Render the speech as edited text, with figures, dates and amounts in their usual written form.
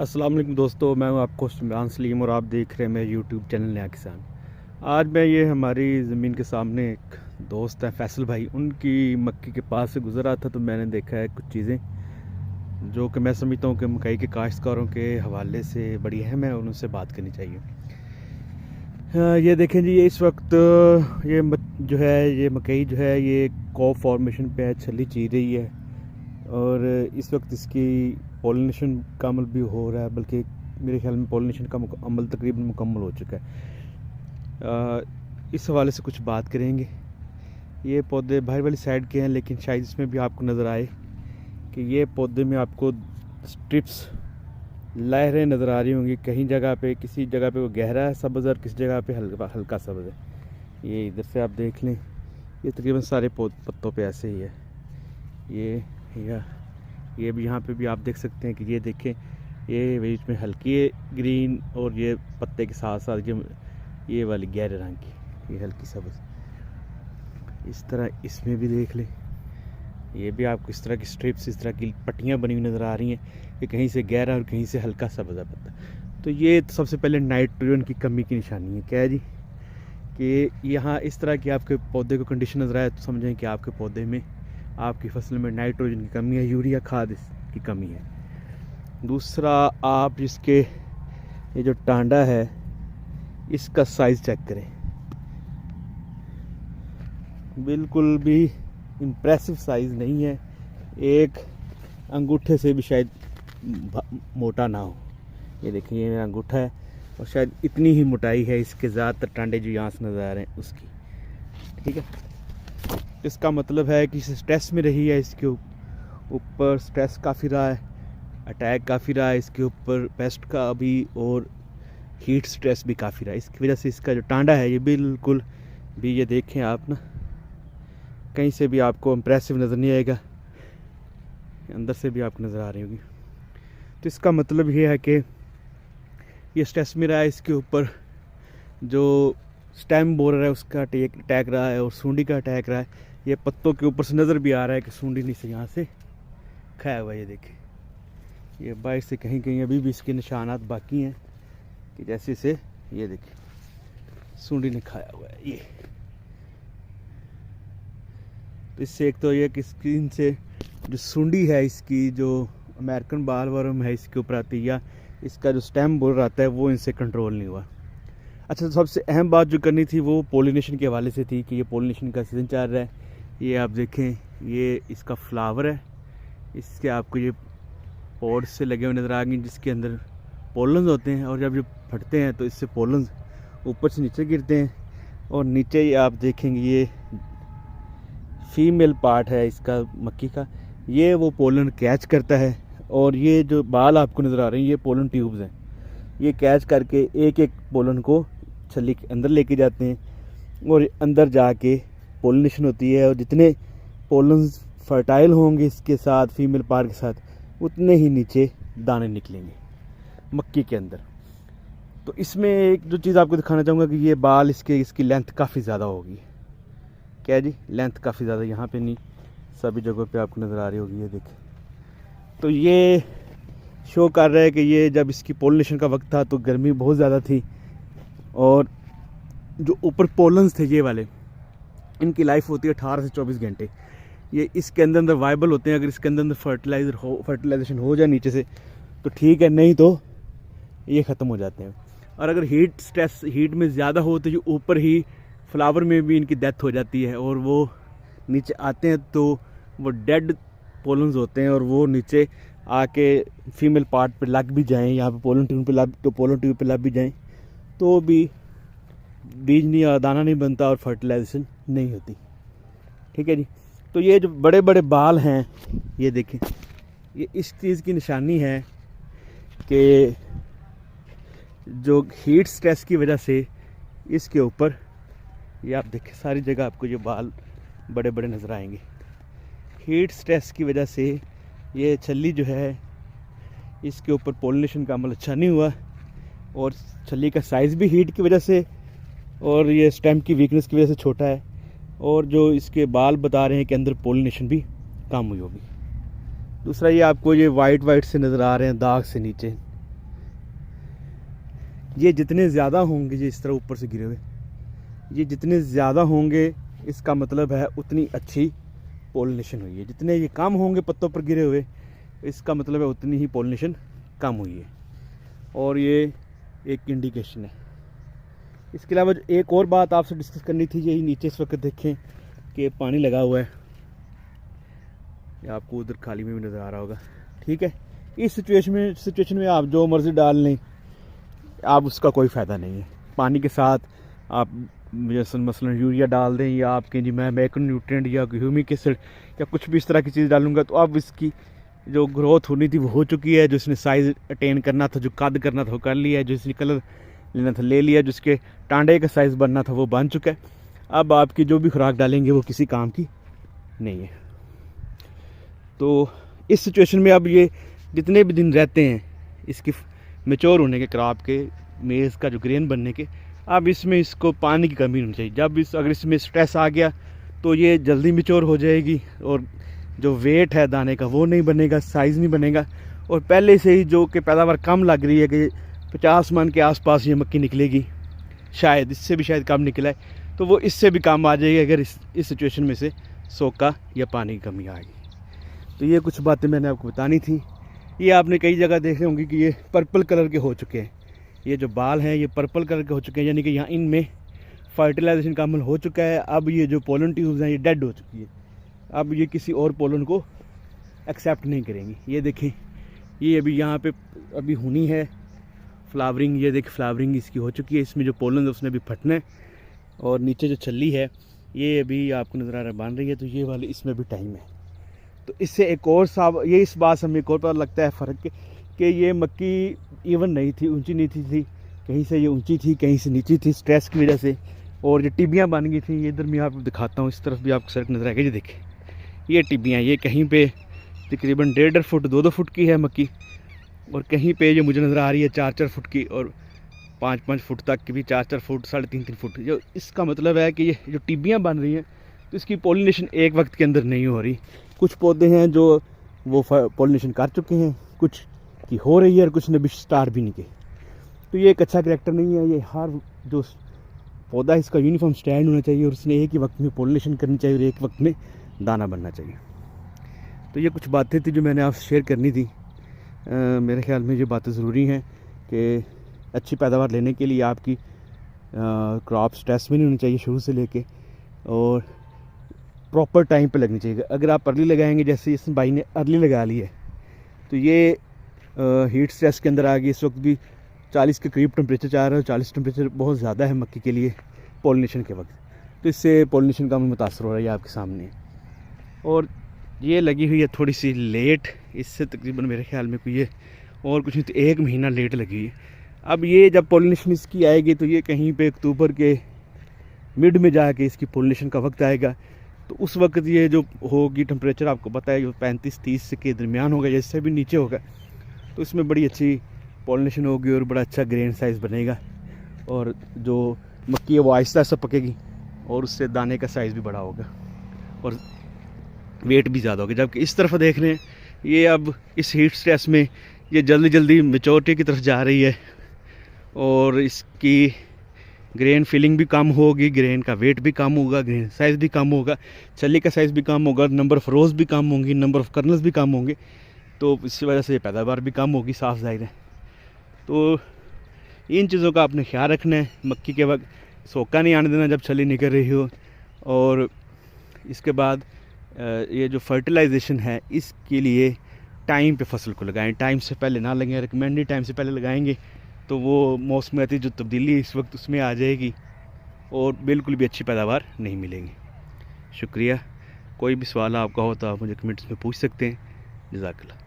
अस्सलाम वालेकुम दोस्तों, मैं हूं आपको इमरान सलीम और आप देख रहे हैं मेरे यूट्यूब चैनल नया किसान। आज मैं ये हमारी ज़मीन के सामने एक दोस्त है फैसल भाई, उनकी मक्की के पास से गुज़र रहा था तो मैंने देखा है कुछ चीज़ें जो कि मैं समझता हूँ कि मकई के काश्तकारों के हवाले से बड़ी अहम है और उनसे बात करनी चाहिए। ये देखें जी, ये इस वक्त जो है ये मकई जो है ये कॉप फॉर्मेशन पे है, छली चीर रही है और इस वक्त इसकी पॉलिनेशन का अमल भी हो रहा है, बल्कि मेरे ख्याल में पॉलिनेशन का अमल तकरीबन मुकम्मल हो चुका है। इस हवाले से कुछ बात करेंगे। ये पौधे बाहर वाली साइड के हैं, लेकिन शायद इसमें भी आपको नज़र आए कि ये पौधे में आपको स्ट्रिप्स लहरें नज़र आ रही होंगी। कहीं जगह पे, किसी जगह पे वो गहरा है सब्ज़ और किसी जगह पे हल्का सब्ज़ है। ये इधर से आप देख लें, ये तकरीबन सारे पत्तों पे ऐसे ही है। ये भी यहाँ पे भी आप देख सकते हैं कि ये देखें, ये बीच में हल्की ग्रीन और ये पत्ते के साथ साथ ये वाली गहरे रंग की ये हल्की सब्ज़। इस तरह इसमें भी देख लें, ये भी आपको इस तरह की स्ट्रिप्स, इस तरह की पट्टियाँ बनी हुई नज़र आ रही हैं कि कहीं से गहरा और कहीं से हल्का सब्ज़ पत्ता। तो ये तो सबसे पहले नाइट्रोजन की कमी की निशानी है। क्या है जी कि यहाँ इस तरह की आपके पौधे को कंडीशन नज़र आए तो समझें कि आपके पौधे में, आपकी फसल में नाइट्रोजन की कमी है, यूरिया खाद की कमी है। दूसरा, आप जिसके ये जो टांडा है इसका साइज़ चेक करें, बिल्कुल भी इम्प्रेसिव साइज़ नहीं है, एक अंगूठे से भी शायद मोटा ना हो। ये देखिए, ये मेरा अंगूठा है और शायद इतनी ही मोटाई है इसके ज़्यादातर टांडे जो यहाँ से नज़र आ रहे हैं उसकी। ठीक है, इसका मतलब है कि स्ट्रेस में रही है, इसके ऊपर स्ट्रेस काफ़ी रहा है, अटैक काफ़ी रहा है इसके ऊपर, पेस्ट का भी और हीट स्ट्रेस भी काफ़ी रहा है। इसकी वजह से इसका जो टांडा है ये बिल्कुल भी, ये देखें आप ना, कहीं से भी आपको इम्प्रेसिव नज़र नहीं आएगा, अंदर से भी आपको नज़र आ रही होगी। तो इसका मतलब ये है कि ये स्ट्रेस में रहा है, इसके ऊपर जो स्टेम बोरर है उसका अटैक रहा है और सूंडी का अटैक रहा है। ये पत्तों के ऊपर से नज़र भी आ रहा है कि सूंडी नीचे यहाँ से खाया हुआ है। ये देखें, ये बाहर से कहीं कहीं अभी भी इसके निशानात बाकी हैं कि जैसे से ये देखें सूंडी ने खाया हुआ है। ये तो इससे एक तो ये कि स्क्रीन से जो सूंडी है इसकी, जो अमेरिकन बालवर्म है इसके ऊपर आती है, या इसका जो स्टेम बोरर आता है वो इनसे कंट्रोल नहीं हुआ। अच्छा, तो सबसे अहम बात जो करनी थी वो पॉलिनेशन के हवाले से थी कि ये पॉलिनेशन का सीज़न चल रहा है। ये आप देखें, ये इसका फ्लावर है, इसके आपको ये पॉड से लगे हुए नज़र आ गए जिसके अंदर पोलन्स होते हैं, और जब फटते हैं तो इससे पोलन्स ऊपर से नीचे गिरते हैं और नीचे ये आप देखेंगे ये फीमेल पार्ट है इसका मक्की का, ये वो पोलन कैच करता है और ये जो बाल आपको नज़र आ रहे हैं ये पोलन ट्यूब्स हैं, ये कैच करके एक एक पोलन को छली के अंदर लेके जाते हैं और अंदर जाके पोलिनेशन होती है, और जितने पोलन्स फर्टाइल होंगे इसके साथ, फीमेल पार्ट के साथ, उतने ही नीचे दाने निकलेंगे मक्की के अंदर। तो इसमें एक जो चीज़ आपको दिखाना चाहूँगा कि ये बाल इसकी लेंथ काफ़ी ज़्यादा होगी। क्या जी, लेंथ काफ़ी ज़्यादा, यहाँ पे नहीं, सभी जगहों पे आपको नज़र आ रही होगी। ये देखें, तो ये शो कर रहा है कि ये जब इसकी पोलिनेशन का वक्त था तो गर्मी बहुत ज़्यादा थी, और जो ऊपर पोलन्स थे ये वाले, इनकी लाइफ होती है 18 से 24 घंटे। ये इसके अंदर वाइबल होते हैं, अगर इसके अंदर फर्टिलाइजेशन हो जाए नीचे से तो ठीक है, नहीं तो ये ख़त्म हो जाते हैं। और अगर हीट में ज़्यादा हो तो ये ऊपर ही फ्लावर में भी इनकी डेथ हो जाती है, और वो नीचे आते हैं तो वो डेड पोलन्स होते हैं और वो नीचे आके फीमेल पार्ट पे लग भी जाएं, यहाँ पे पोलन ट्यूब पे लग भी जाएं तो भी बीज नहीं, दाना नहीं बनता और फर्टिलाइजेशन नहीं होती। ठीक है जी, तो ये जो बड़े बड़े बाल हैं ये देखें, ये इस चीज़ की निशानी है कि जो हीट स्ट्रेस की वजह से इसके ऊपर, ये आप देखें सारी जगह आपको ये बाल बड़े बड़े नज़र आएंगे। हीट स्ट्रेस की वजह से ये छल्ली जो है इसके ऊपर पोलिनेशन का अमल अच्छा नहीं हुआ, और छल्ली का साइज़ भी हीट की वजह से और ये स्टेम की वीकनेस की वजह से छोटा है, और जो इसके बाल बता रहे हैं कि अंदर पोलिनेशन भी कम हुई होगी। दूसरा ये आपको ये वाइट से नज़र आ रहे हैं दाग से नीचे, ये जितने ज़्यादा होंगे, ये इस तरह ऊपर से गिरे हुए, ये जितने ज़्यादा होंगे इसका मतलब है उतनी अच्छी पोलिनेशन हुई है। जितने ये कम होंगे पत्तों पर गिरे हुए, इसका मतलब है उतनी ही पोलिनेशन कम हुई है, और ये एक इंडिकेशन है। इसके अलावा एक और बात आपसे डिस्कस करनी थी, यही नीचे इस वक्त देखें कि पानी लगा हुआ है, ये आपको उधर खाली में भी नज़र आ रहा होगा। ठीक है, इस सिचुएशन में आप जो मर्ज़ी डाल लें, आप उसका कोई फ़ायदा नहीं है। पानी के साथ आप जैसे मसलन यूरिया डाल दें, या आपके जी मैं मैक्रोन्यूट्रिएंट या ह्यूमिक एसिड या कुछ भी इस तरह की चीज़ डालूंगा, तो अब इसकी जो ग्रोथ होनी थी वो हो चुकी है। जो इसने साइज़ अटेन करना था, जो कद करना था वो कर लिया है, जो इसने कलर लेना था ले लिया, जिसके टांडे का साइज़ बनना था वो बन चुका है। अब आपकी जो भी खुराक डालेंगे वो किसी काम की नहीं है। तो इस सिचुएशन में अब ये जितने भी दिन रहते हैं इसकी मैच्योर होने के, क्रॉप के मेज़ का जो ग्रेन बनने के, अब इसमें इसको पानी की कमी नहीं चाहिए। जब अगर इसमें स्ट्रेस आ गया तो ये जल्दी मैच्योर हो जाएगी, और जो वेट है दाने का वो नहीं बनेगा, साइज़ नहीं बनेगा, और पहले से ही जो कि पैदावार कम लग रही है कि 50 मन के आसपास ये मक्की निकलेगी, शायद इससे भी शायद कम निकला है, तो वो इससे भी कम आ जाएगी अगर इस सिचुएशन में से सोका या पानी की कमी आएगी। तो ये कुछ बातें मैंने आपको बतानी थी। ये आपने कई जगह देखे होंगे कि ये पर्पल कलर के हो चुके हैं, ये जो बाल हैं ये पर्पल कलर के हो चुके हैं, यानी कि यहाँ इनमें फर्टिलाइजेशन का अमल हो चुका है। अब ये जो पोलन ट्यूब्स हैं ये डेड हो चुकी है, अब ये किसी और पोलन को एक्सेप्ट नहीं करेंगी। ये देखें, ये अभी यहाँ पे अभी हुनी है फ्लावरिंग, ये देखिए फ्लावरिंग इसकी हो चुकी है, इसमें जो पोलन है उसने अभी फटना है, और नीचे जो छल्ली है ये अभी आपको नज़र आ रहा है बन रही है, तो ये वाली इसमें भी टाइम है। तो इससे एक और साफ ये इस बात से हमें एक और पता लगता है फ़र्क कि ये मक्की इवन नहीं थी, ऊंची नहीं थी, कहीं से ये ऊंची थी, कहीं से नीची थी स्ट्रेस की वजह से, और ये टिब्बियाँ बन गई थी। ये इधर मैं आपको दिखाता हूँ, इस तरफ भी आपको सड़क नज़र आएगी, ये देखें ये टिब्बियाँ, ये कहीं पे तकरीबन 1.5 फुट 2-2 फुट की है मक्की, और कहीं पे ये मुझे नज़र आ रही है 4-4 फुट की, और 5-5 फुट तक की भी, 4-4 फुट 3.5 फुट। जो इसका मतलब है कि ये जो टिब्बियाँ बन रही हैं तो इसकी पोलिनेशन एक वक्त के अंदर नहीं हो रही। कुछ पौधे हैं जो वो पोलिनेशन कर चुके हैं, कुछ की हो रही है, और कुछ ने भी स्टार्ट भी नहीं की। तो ये एक अच्छा कैरेक्टर नहीं है। ये हर जो पौधा इसका यूनिफॉर्म स्टैंड होना चाहिए, और उसने एक ही वक्त में पोलिनेशन करनी चाहिए और एक वक्त में दाना बनना चाहिए। तो ये कुछ बातें थी जो मैंने आपसे शेयर करनी थी। मेरे ख्याल में ये बातें ज़रूरी हैं कि अच्छी पैदावार लेने के लिए आपकी क्रॉप स्ट्रेस में नहीं होनी चाहिए शुरू से लेके, और प्रॉपर टाइम पे लगनी चाहिए। अगर आप अर्ली लगाएंगे, जैसे इस भाई ने अर्ली लगा ली है, तो ये हीट स्ट्रेस के अंदर आ गई। इस वक्त भी 40 के करीब टेम्परेचर जा रहा है, 40 टेम्परेचर बहुत ज़्यादा है मक्की के लिए पोलिनेशन के वक्त, तो इससे पोलिनेशन का मुतासर हो रहा है आपके सामने। और ये लगी हुई है थोड़ी सी लेट, इससे तकरीबन मेरे ख्याल में कोई ये और कुछ नहीं तो 1 महीना लेट लगी हुई है। अब ये जब पोलिनेशन इसकी आएगी तो ये कहीं पे अक्टूबर के मिड में जाके इसकी पोलिनेशन का वक्त आएगा, तो उस वक्त ये जो होगी टेम्परेचर आपको पता है 35-30 के दरमियान होगा, जैसे भी नीचे होगा, तो इसमें बड़ी अच्छी पोलिनेशन होगी और बड़ा अच्छा ग्रेन साइज़ बनेगा, और जो मक्की है वो आहिस्ता आहिस्ता पकेगी, और उससे दाने का साइज़ भी बड़ा होगा और वेट भी ज़्यादा होगा। जबकि इस तरफ देख रहे हैं ये अब इस हीट स्ट्रेस में ये जल्दी जल्दी मेच्योरिटी की तरफ जा रही है, और इसकी ग्रेन फिलिंग भी कम होगी, ग्रेन का वेट भी कम होगा, ग्रेन साइज़ भी कम होगा, छल्ली का साइज़ भी कम होगा, नंबर ऑफ़ रोज़ भी कम होंगी, नंबर ऑफ़ कर्नल्स भी कम होंगे, तो इस वजह से पैदावार भी कम होगी, साफ जाहिर है। तो इन चीज़ों का आपने ख्याल रखना है। मक्की के वक्त सोका नहीं आने देना जब छली निकल रही हो, और इसके बाद ये जो फर्टिलाइजेशन है इसके लिए टाइम पे फसल को लगाएं, टाइम से पहले ना लगाएं। रिकमेंडेड टाइम से पहले लगाएंगे तो वो मौसमियाती जो तब्दीली इस वक्त उसमें आ जाएगी, और बिल्कुल भी अच्छी पैदावार नहीं मिलेगी। शुक्रिया। कोई भी सवाल आपका हो तो आप मुझे कमेंट्स में पूछ सकते हैं। जज़ाकल्लाह।